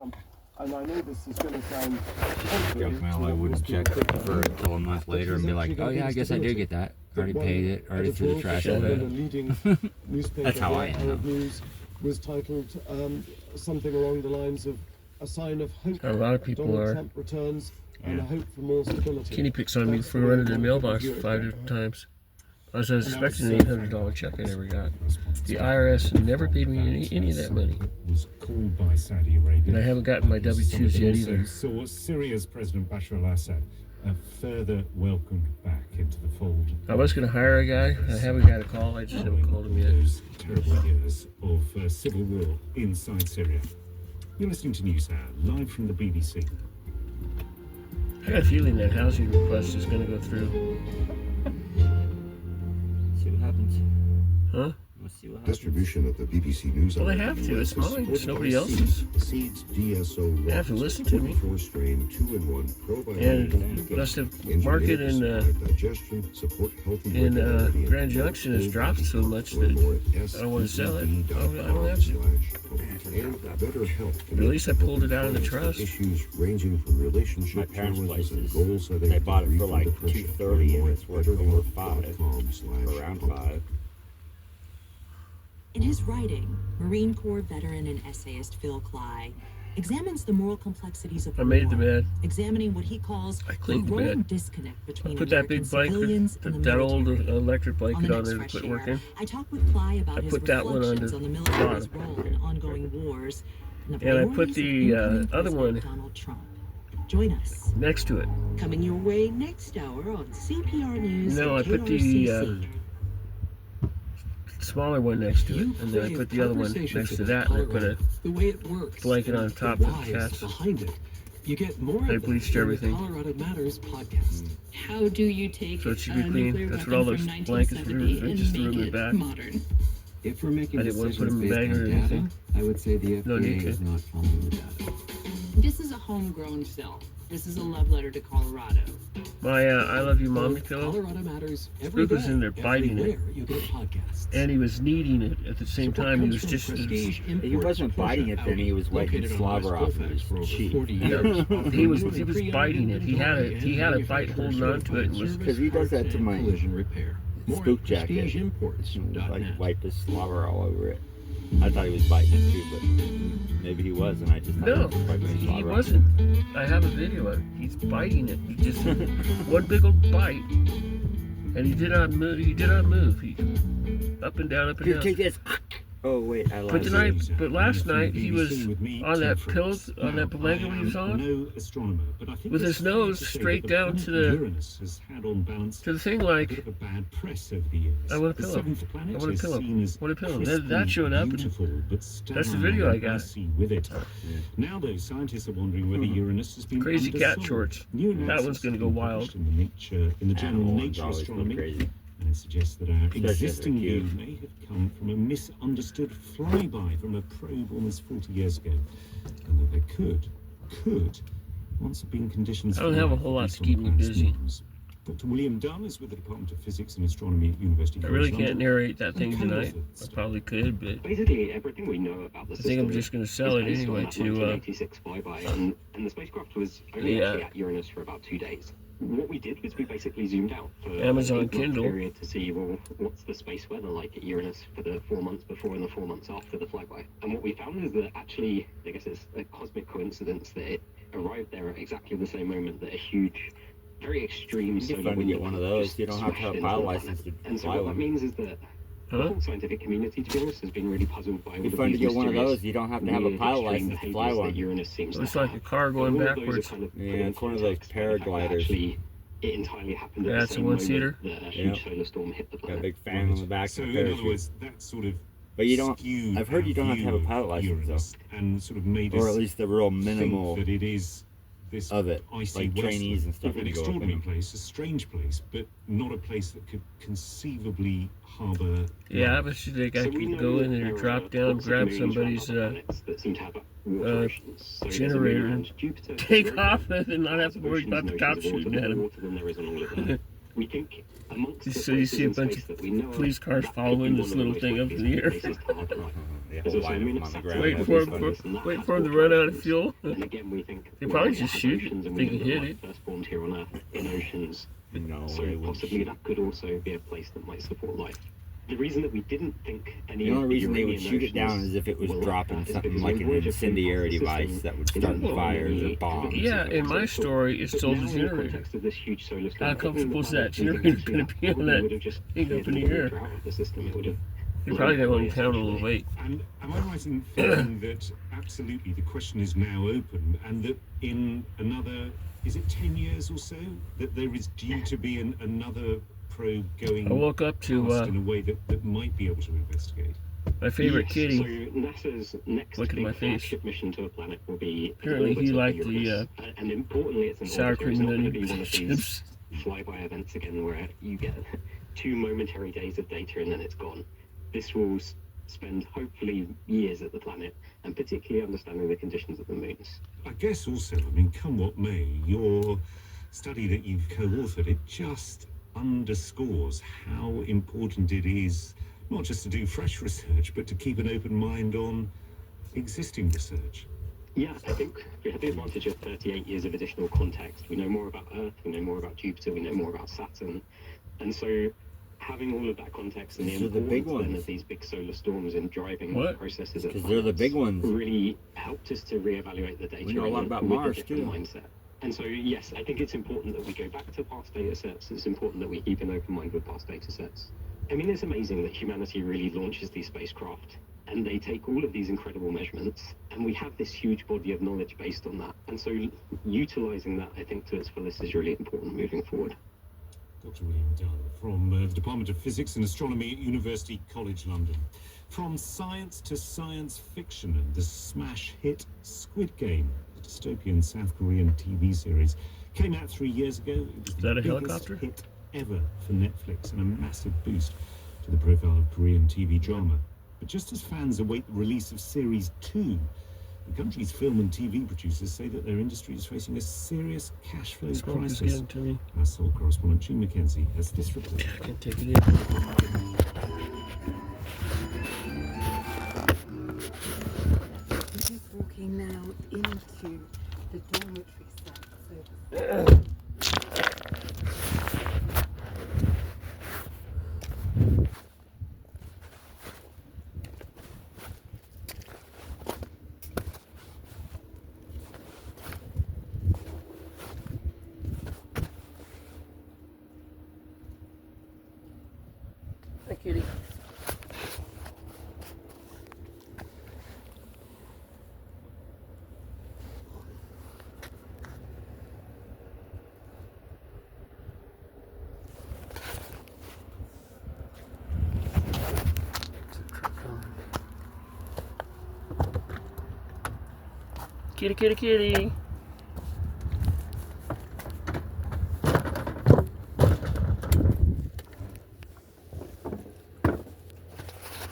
And I know this is going to sound Well, I wouldn't check for it until a month later and be like, oh yeah, I guess I did get that. Already paid it, already threw the trash out of it. That's how I am. News was titled something along the lines of a sign of hope. A lot of people are. Trump returns and a hope for more stability. Kenny picks on me for running the mailbox 5 different times. I was expecting an $800 check I never got. The IRS never paid me any of that money. Was called by Saudi Arabia. And I haven't gotten my W-2s yet either. Saw Syria's President Bashar al-Assad further welcomed back into the fold. I was going to hire a guy. I haven't got a call. I just haven't called him yet. Those terrible years of civil war inside Syria. You're listening to News Hour, live from the BBC. I got a feeling that housing request is going to go through. See what happens. Huh? We'll see what happens. Distribution of the BBC News. Well, they have to. It's mine. It's nobody else's. Seeds DSO. They have to listen to me. 4-strain 2-in-1 probiotic. And must have market in digestion, support healthy Grand Junction has dropped so much that I don't want to sell it. I don't have to. And better health. But at least I pulled it out of the trust. Issues ranging from relationship My parents' challenges and places, goals. they bought it for like $230 and it's worth over $5, around $5. In his writing, Marine Corps veteran and essayist Phil Cly examines the moral complexities of I made the war, bed. examining what he calls I the cleaned the growing bed. disconnect between Put that American big blanket, civilians and the that old military. electric On blanket the on next there to Fresh quit Air, working. I talk with Cly about I his put that one reflections under on the the military's bottom. role in ongoing wars and the And I put priorities of the incoming other one President Donald Trump. Join us. next to it. Coming your way next hour on CPR News. No, and I put the KRCC. smaller one next to it, and then I put the other one next to that, and I put a the way it works, blanket on the top of the whys cats. behind it. You get more I of bleached that in everything. the Colorado Matters podcast. How do you take So it should be a clean. nuclear That's what weapon all those from blankets were. 1970 I and just threw them make in it the back. modern? If we're making I didn't want to put them decisions in a based bag or on data, anything. I would say the No need FDA to. is not following the data. This is a homegrown cell. This is a love letter to Colorado. My I Love You Mommy pillow, Colorado Matters every Spook was day, in there biting it. everywhere you get podcasts. and he was kneading it at the same Support time. He comes was from just Prestige He Imports, wasn't biting it then, he was wiping located on slobber West off of Colfax for over his cheek. 40 years. he was biting it. He had a bite holding on to it and was. Because he does that to my collision repair. More spook at jacket. PrestigeImports.net. Like wiped his slobber all over it. I thought he was biting it too, but maybe he was, and I just thought No, he was wiping his he slobber off. wasn't. I have a video of it. He's biting it. He just one big old bite, and he did not move. He did not move. He up and down, up and Here, down. take this. Oh wait, I But lied. tonight, but last night he was BBC with me, on Tim that Frost. pillow, on Now, that blanket I he was am on, no astronomer, but I think with it's his fair nose to say straight that down planet to the- Uranus has had on balance to the thing a like, bit of a bad press over the years. I want a The pillow. seventh planet I want a is pillow. seen as I want a pillow. crisply That showed up and beautiful, but that's the sterile video I and got. icy with it. Now, though, scientists are wondering whether Uranus has been Crazy cat undersold. shorts. New That analysis one's gonna has go been wild. published in the journal Animal ones Nature always go Astronomy. crazy. And it suggests that our Especially if they're existing view cute. may have come from a misunderstood flyby from a probe almost 40 years ago. And that there could once have been conditions I don't have a whole lot to keep me busy. Dr. William Dunn is with the Department of Physics and Astronomy at University I College really London. can't narrate that thing And kind of tonight. methods. I probably could, but Basically, everything we know about the I system think I'm just going to sell it is based on anyway that to 1986 flyby, and the spacecraft was only the, actually at Uranus for about 2 days. What we did was we basically zoomed out for Amazon an 8-month Kindle. period to see, well, what's the space weather like at Uranus for the 4 months before and the 4 months after the flyby. And what we found is that actually, I guess it's a cosmic coincidence that it arrived there at exactly the same moment that a huge, very extreme It'd be solar fun to wind get one of those. just You don't have to smashed have a into pilot the license planet. to And so fly what that one. means is that the Huh? whole scientific community, to be honest, has been really puzzled by all It'd be of fun to these get one of mysterious those. You don't have to have a weird pilot extreme license to fly behaviours that one. Uranus seems Looks to like a have. car going All of those are backwards. kind of put Yeah, in it's one of context those by the fact that paragliders. Actually, it entirely happened Yeah, at it's the a same one-seater. moment that a huge Yeah. solar storm hit the Got a planet. big fan on the back So, and a in other parachute. words, that sort of But you don't. skewed I've heard you don't have to have a our pilot view of license Uranus though, and sort of made or us at least the real minimal think that it is this of it, icy like trainees and stuff an when you go up extraordinary in. place, a strange place, but not a place that could conceivably harbour. Yeah, I life. bet you think I So we could know go in that there, there drop are down, lots of grab moons around somebody's other planets that seem to have water oceans. So there's a moon generator, around Jupiter, take there's off, and not have to worry oceans about and the oceans cops of water, shooting at more him. water than there is on all of Earth. we think amongst the So you see a places in bunch space of that we know of, police cars that following could be this one of little the thing most up in the air. places to harbor life. The There's whole also a line moon of them on the of ground. Saturn, Wait That'd for be it, funny. for, and that wait has for them to water run out of oceans. fuel. And again, we think They well, probably it just has shoot it oceans, and if we they know can that hit life it. first formed here on Earth in oceans. No, So it would possibly shoot. that could also be a place that might support life. The reason that we didn't think any The only of the reason they would Uranian shoot it down oceans is if it was were like dropping that is something because like when an Voyager flew incendiary past the device system, that would it start didn't know fires or any bombs. Yeah, in my so- story, it's but told now as in the generator. context of this huge solar storm, How comfortable is that we think generator actually going that to be on probably that would have just thing cleared up in all the the air? water out of the system. It would have You're probably going to blown only count a little essentially. weight. And am I right in thinking that absolutely the question is now open, and that in another, is it 10 years or so, that there is due to be another probe going I woke up to past in a way that might be able to investigate? my favorite Yes, kitty. So NASA's next Look at my big face. flagship mission to a planet will be Apparently he liked the and importantly, it's an sour orbiter. cream It's and not going to onion be one of these chips. flyby events again where you get 2 momentary days of data and then it's gone. This will spend hopefully years at the planet and particularly understanding the conditions of the moons. I guess also, I mean, come what may, your study that you've co-authored, it just underscores how important it is not just to do fresh research, but to keep an open mind on existing research. Yeah, I think we have the advantage of 38 years of additional context. We know more about Earth, we know more about Jupiter, we know more about Saturn. And so having all of that context and the These are the big importance then ones. of these big solar storms in driving What? processes at Because they're the big ones. really helped us to reevaluate the data We know a lot and about with Mars, a different too. mindset. And so, yes, I think it's important that we go back to past data sets. It's important that we keep an open mind with past data sets. I mean, it's amazing that humanity really launches these spacecraft and they take all of these incredible measurements and we have this huge body of knowledge based on that. And so utilizing that, I think, to its fullest is really important moving forward. Dr. William Dunn from the Department of Physics and Astronomy at University College London. From science to science fiction and the smash hit Squid Game, the dystopian South Korean TV series, came out 3 years ago. It was Is the that a biggest helicopter? hit ever for Netflix and a massive boost to the profile of Korean TV drama. But just as fans await the release of Series 2, the country's film and TV producers say that their industry is facing a serious cash flow Smoke is crisis. getting to me. Our Seoul correspondent Jim McKenzie has this report. I can't take it in. We're just walking now into the dormitory set. Hi, kitty. Kitty, kitty, kitty.